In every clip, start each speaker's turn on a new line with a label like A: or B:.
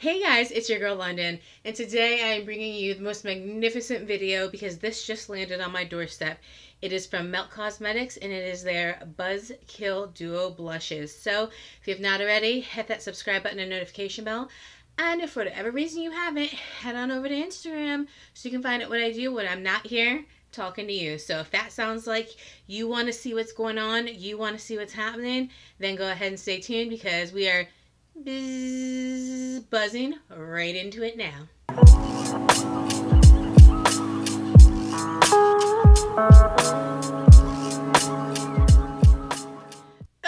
A: Hey guys, it's your girl London, and today I am bringing you the most magnificent video because this just landed on my doorstep. It is from Melt Cosmetics, and it is their Buzzkill Duo Blushes. So, if you have not already, hit that subscribe button and notification bell. And if for whatever reason you haven't, head on over to Instagram so you can find out what I do when I'm not here talking to you. So if that sounds like you want to see what's going on, you want to see what's happening, then go ahead and stay tuned because we are buzzing right into it now.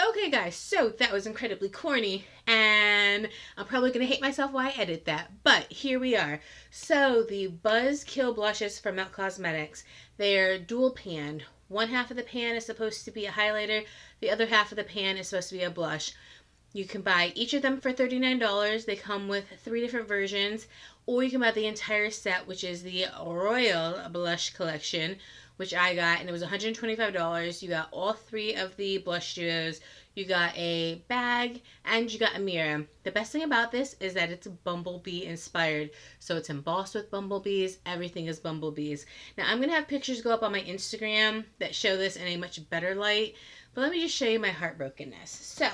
A: Okay guys, so that was incredibly corny and I'm probably going to hate myself while I edit that, but here we are. So the Buzzkill blushes from Melt Cosmetics, they're dual panned. One half of the pan is supposed to be a highlighter, the other half of the pan is supposed to be a blush. You can buy each of them for $39. They come with 3 different versions, or you can buy the entire set, which is the Royal Blush Collection, which I got, and it was $125. You got all 3 of the blush duos. You got a bag, and you got a mirror. The best thing about this is that it's bumblebee inspired. So it's embossed with bumblebees. Everything is bumblebees. Now, I'm going to have pictures go up on my Instagram that show this in a much better light. But let me just show you my heartbrokenness. So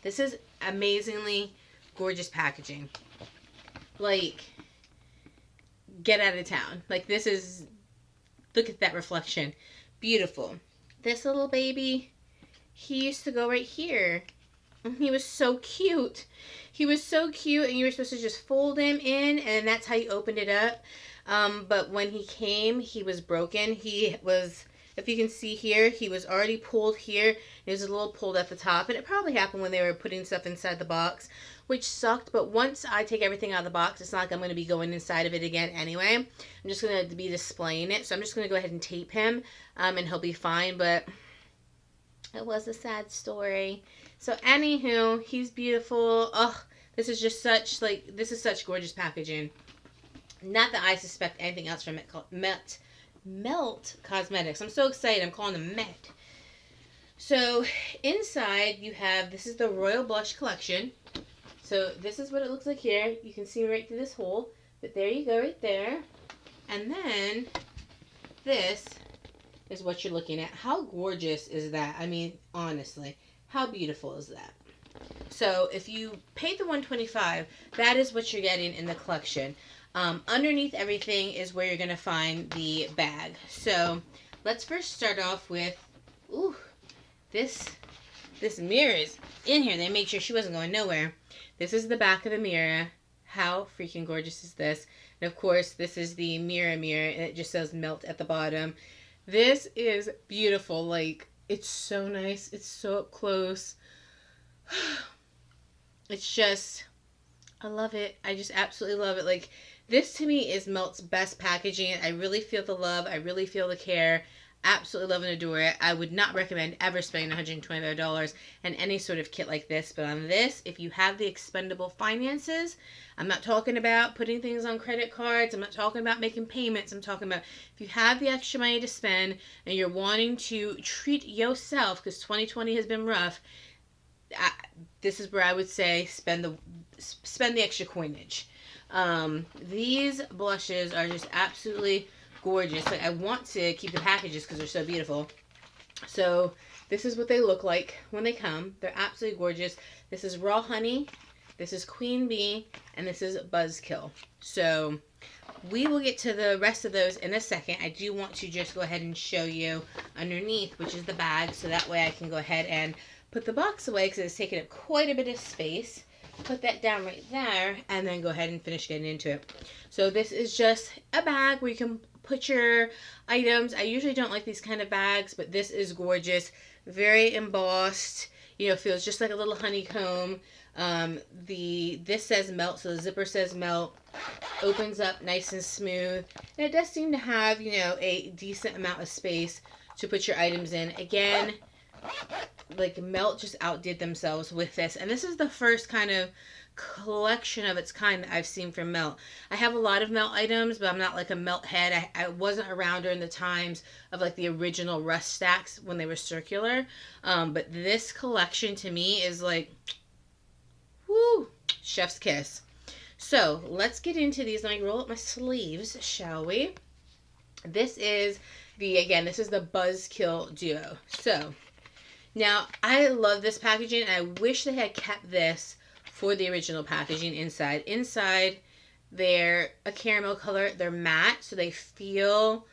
A: this is amazingly gorgeous packaging. Like, get out of town. Like, this is, look at that reflection. Beautiful. This little baby, he used to go right here. He was so cute. He was so cute, and you were supposed to just fold him in, and that's how you opened it up. But when he came, he was broken. He was, if you can see here, he was already pulled here. It was a little pulled at the top, and it probably happened when they were putting stuff inside the box, which sucked. But once I take everything out of the box, it's not like I'm going to be going inside of it again anyway. I'm just going to be displaying it, so I'm just going to go ahead and tape him, and he'll be fine. But it was a sad story. So anywho, he's beautiful. Oh, this is just such, like, this is such gorgeous packaging. Not that I suspect anything else from Melt Cosmetics. I'm so excited. I'm calling them Met. So inside you have, this is the Royal Blush Collection. So this is what it looks like here. You can see right through this hole. But there you go right there. And then this is what you're looking at. How gorgeous is that? I mean, honestly, how beautiful is that? So if you paid the $125, that is what you're getting in the collection. Underneath everything is where you're going to find the bag. So let's first start off with, ooh, this mirror is in here. They made sure she wasn't going nowhere. This is the back of the mirror. How freaking gorgeous is this? And of course, this is the mirror, and it just says Melt at the bottom. This is beautiful. Like, it's so nice. It's so up close. It's just, I love it. I just absolutely love it. Like, this to me is Melt's best packaging. I really feel the love. I really feel the care. Absolutely love and adore it. I would not recommend ever spending $125 on any sort of kit like this. But on this, if you have the expendable finances, I'm not talking about putting things on credit cards. I'm not talking about making payments. I'm talking about if you have the extra money to spend and you're wanting to treat yourself, because 2020 has been rough, this is where I would say spend the extra coinage. These blushes are just absolutely gorgeous. Like, I want to keep the packages because they're so beautiful. So this is what they look like when they come. They're absolutely gorgeous. This is Raw Honey, this is Queen Bee, and this is Buzzkill. So we will get to the rest of those in a second. I do want to just go ahead and show you underneath, which is the bag, so that way I can go ahead and put the box away because it's taking up quite a bit of space. Put that down right there, and then go ahead and finish getting into it. So this is just a bag where you can put your items. I usually don't like these kind of bags, but this is gorgeous. Very embossed. You know, feels just like a little honeycomb. This says Melt, so the zipper says Melt. Opens up nice and smooth. And it does seem to have, you know, a decent amount of space to put your items in. Again, like, Melt just outdid themselves with this. And this is the first kind of collection of its kind that I've seen from Melt. I have a lot of Melt items, but I'm not like a Melt head. I wasn't around during the times of like the original Rust stacks when they were circular. But this collection to me is like, woo, Chef's kiss. So let's get into these. Let me roll up my sleeves, shall we? This is this is the Buzzkill Duo. So now I love this packaging, and I wish they had kept this for the original packaging inside. Inside, they're a caramel color. They're matte, so they feel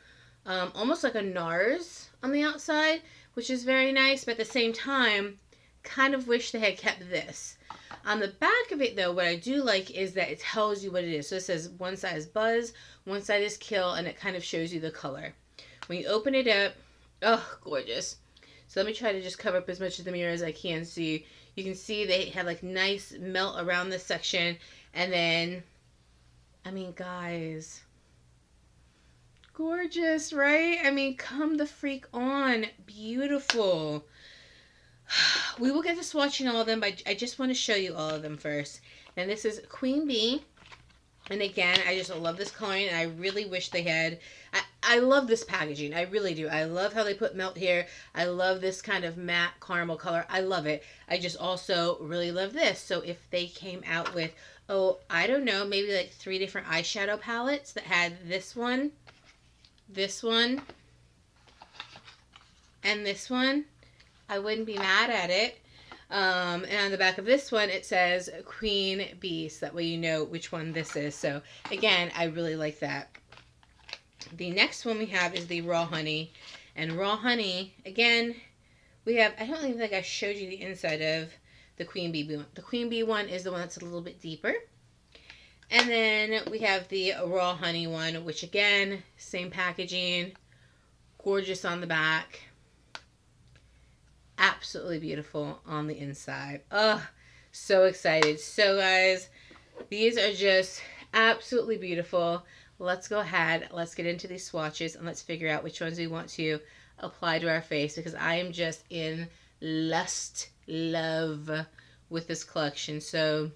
A: almost like a NARS on the outside, which is very nice, but at the same time, kind of wish they had kept this. On the back of it, though, what I do like is that it tells you what it is. So it says one side is Buzz, one side is Kill, and it kind of shows you the color. When you open it up, oh, gorgeous. So let me try to just cover up as much of the mirror as I can so you can see they have like nice melt around this section. And then, I mean, guys, gorgeous, right? I mean, come the freak on. Beautiful. We will get to swatching all of them, but I just want to show you all of them first. And this is Queen Bee. And again, I just love this coloring, and I really wish they had... I love this packaging. I really do. I love how they put melt here. I love this kind of matte caramel color. I love it. I just also really love this. So if they came out with, oh, I don't know, maybe like 3 different eyeshadow palettes that had this one, and this one, I wouldn't be mad at it. And on the back of this one, it says Queen Bee, so that way you know which one this is. So again, I really like that. The next one we have is the Raw Honey. And Raw Honey, again, we have, I don't even think I showed you the inside of the Queen Bee one. The Queen Bee one is the one that's a little bit deeper. And then we have the Raw Honey one, which again, same packaging, gorgeous on the back. Absolutely beautiful on the inside. Oh, so excited. So guys, these are just absolutely beautiful. Let's go ahead, let's get into these swatches, and let's figure out which ones we want to apply to our face, because I am just in love with this collection. So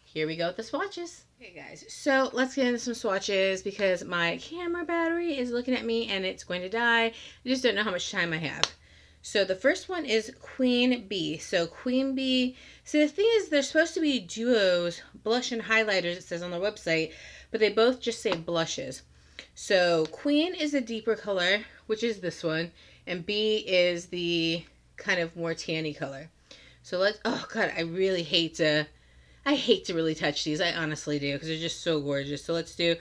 A: here we go with the swatches. Okay guys, so let's get into some swatches because my camera battery is looking at me and it's going to die. I just don't know how much time I have. So the first one is Queen Bee. So Queen Bee, so the thing is, they're supposed to be duos, blush and highlighters, it says on their website, but they both just say blushes. So Queen is a deeper color, which is this one, and Bee is the kind of more tanny color. So let's, oh god, I hate to really touch these. I honestly do, because they're just so gorgeous. So let's do,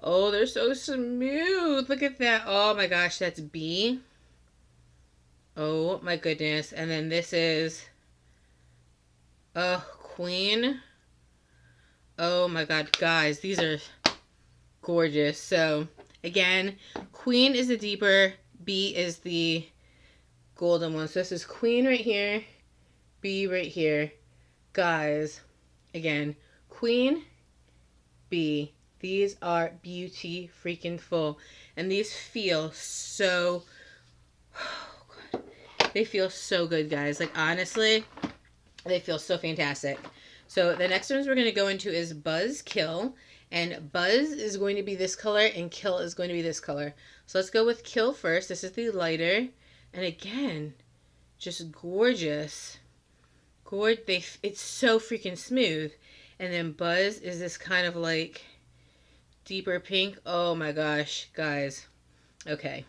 A: oh, they're so smooth. Look at that. Oh my gosh, that's Bee. Oh my goodness. And then this is Queen. Oh my god, guys, these are gorgeous. So again, Queen is the deeper, Bee is the golden one. So this is Queen right here, Bee right here. Guys, again, Queen, Bee. These are beauty freaking full. And these feel so, they feel so good, guys. Like, honestly, they feel so fantastic. So the next ones we're going to go into is Buzzkill. And Buzz is going to be this color, and Kill is going to be this color. So let's go with Kill first. This is the lighter. And again, just gorgeous. It's so freaking smooth. And then Buzz is this kind of like deeper pink. Oh my gosh, guys. Okay.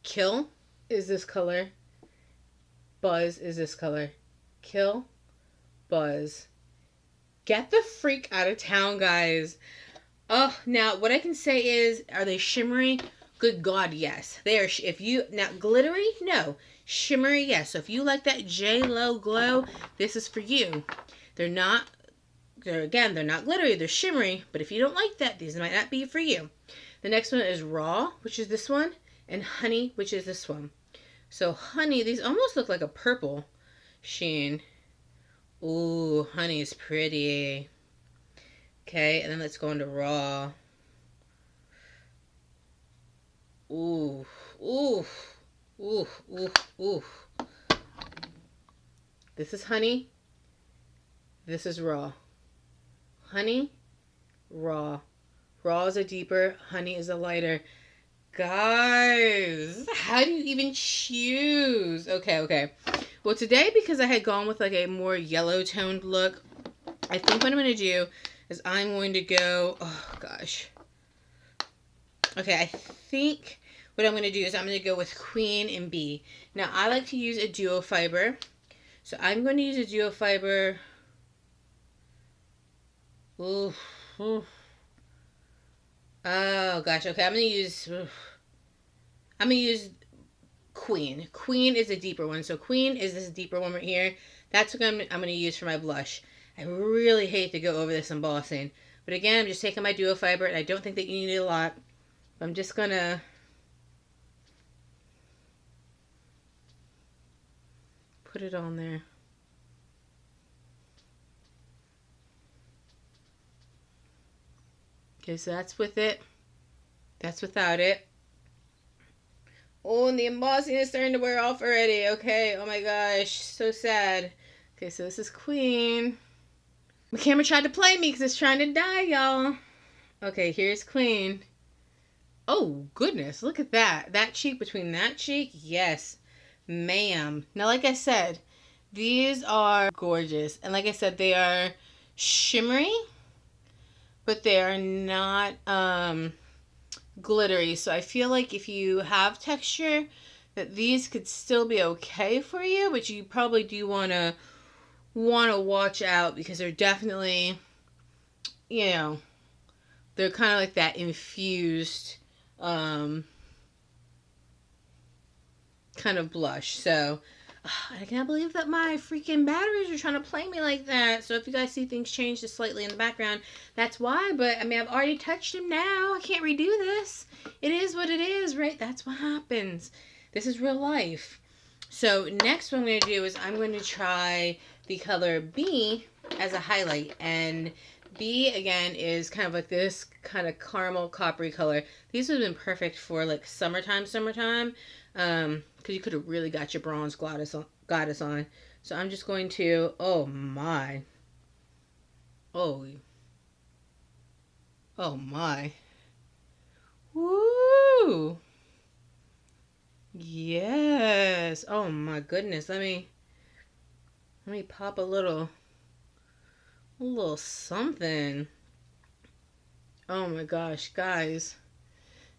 A: Kill is this color. Buzz is this color. Kill, Buzz. Get the freak out of town, guys. Oh, now what I can say is, are they shimmery? Good God, yes. They are. If you, now glittery, no. Shimmery, yes. So if you like that J-Lo glow, this is for you. They're not glittery, they're shimmery, but if you don't like that, these might not be for you. The next one is Raw, which is this one, and Honey, which is this one. So Honey, these almost look like a purple sheen. Ooh, Honey is pretty. Okay, and then let's go into Raw. Ooh, ooh, ooh, ooh, ooh. This is Honey. This is Raw. Honey, Raw. Raw is a deeper, Honey is a lighter. Guys, how do you even choose? Okay. Well, today, because I had gone with like a more yellow toned look, I think what I'm going to do is I'm going to go, oh gosh. Okay, I think what I'm going to do is I'm going to go with Queen and B. Now, I like to use a duo fiber. So I'm going to use a duo fiber. Ooh. Oh gosh, okay, I'm going to use Queen. Queen is a deeper one. So Queen is this deeper one right here. That's what I'm going to use for my blush. I really hate to go over this embossing. But again, I'm just taking my duo fiber, and I don't think that you need a lot. I'm just going to put it on there. Okay, so that's with it. That's without it. Oh, and the embossing is starting to wear off already. Okay, oh my gosh, so sad. Okay, so this is Queen. My camera tried to play me because it's trying to die, y'all. Okay, here's Queen. Oh, goodness, look at that. That cheek between that cheek, yes, ma'am. Now, like I said, these are gorgeous. And like I said, they are shimmery, but they are not glittery. So I feel like if you have texture, that these could still be okay for you, but you probably do want to watch out because they're definitely, you know, they're kind of like that infused kind of blush. So I can't believe that my freaking batteries are trying to play me like that. So if you guys see things change just slightly in the background, that's why. But I mean, I've already touched them now. I can't redo this. It is what it is, right? That's what happens. This is real life. So next what I'm going to do is I'm going to try the color B as a highlight. And B, again, is kind of like this kind of caramel coppery color. These would have been perfect for like summertime. Because you could have really got your bronze goddess on. So I'm just going to, oh my. Oh my. Woo! Yes. Oh my goodness. Let me pop a little something. Oh my gosh, guys.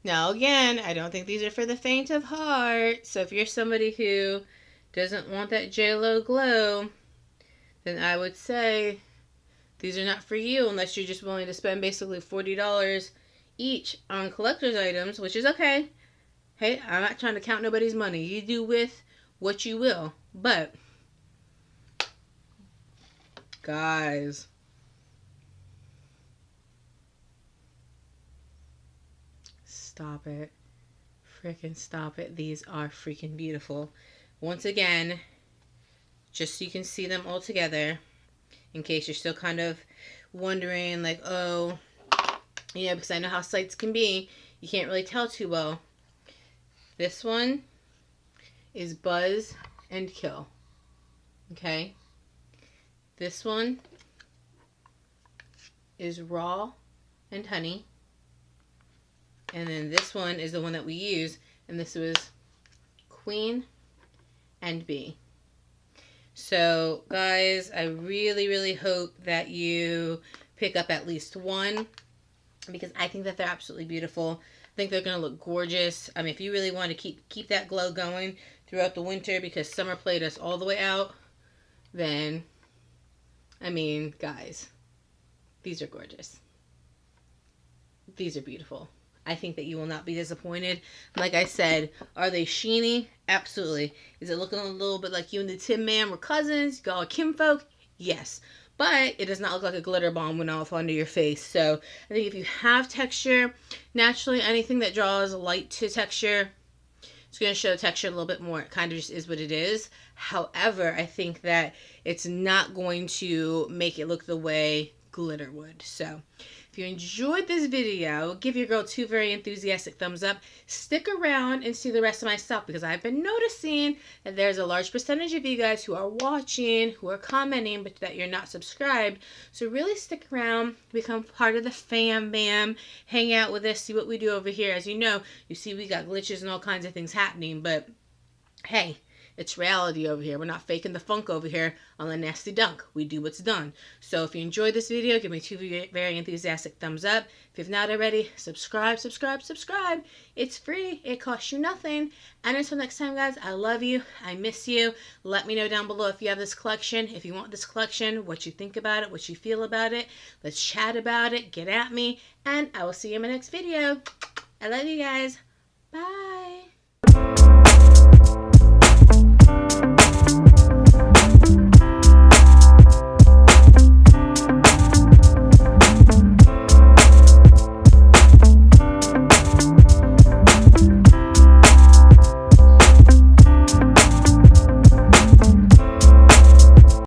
A: Now again, I don't think these are for the faint of heart. So if you're somebody who doesn't want that JLo glow, then I would say these are not for you unless you're just willing to spend basically $40 each on collector's items, which is okay. Hey, I'm not trying to count nobody's money. You do with what you will. But, guys, stop it. Freaking stop it. These are freaking beautiful. Once again, just so you can see them all together, in case you're still kind of wondering, like, oh, yeah, because I know how sites can be. You can't really tell too well. This one is Buzz and Kill. Okay? This one is Raw and Honey. And then this one is the one that we use. And this was Queen and B. So, guys, I really, really hope that you pick up at least one, because I think that they're absolutely beautiful. I think they're going to look gorgeous. I mean, if you really want to keep that glow going throughout the winter, because summer played us all the way out, then, I mean, guys, these are gorgeous. These are beautiful. I think that you will not be disappointed. Like I said, are they sheeny? Absolutely. Is it looking a little bit like you and the Tin Man were cousins? Y'all are kinfolk? Yes. But it does not look like a glitter bomb went off onto your face. So I think if you have texture, naturally anything that draws light to texture, it's going to show texture a little bit more. It kind of just is what it is. However, I think that it's not going to make it look the way glitter would. So if you enjoyed this video, give your girl 2 very enthusiastic thumbs up. Stick around and see the rest of my stuff, because I've been noticing that there's a large percentage of you guys who are watching, who are commenting, but that you're not subscribed. So really stick around, become part of the fam bam, hang out with us, see what we do over here. As you know, you see we got glitches and all kinds of things happening, but hey, It's reality over here. We're not faking the funk over here on the nasty dunk. We do what's done. So if you enjoyed this video, give me 2 very enthusiastic thumbs up. If you've not already, subscribe. It's free. It costs you nothing. And until next time, guys, I love you. I miss you. Let me know down below if you have this collection, if you want this collection, what you think about it, what you feel about it. Let's chat about it. Get at me. And I will see you in my next video. I love you guys. Bye.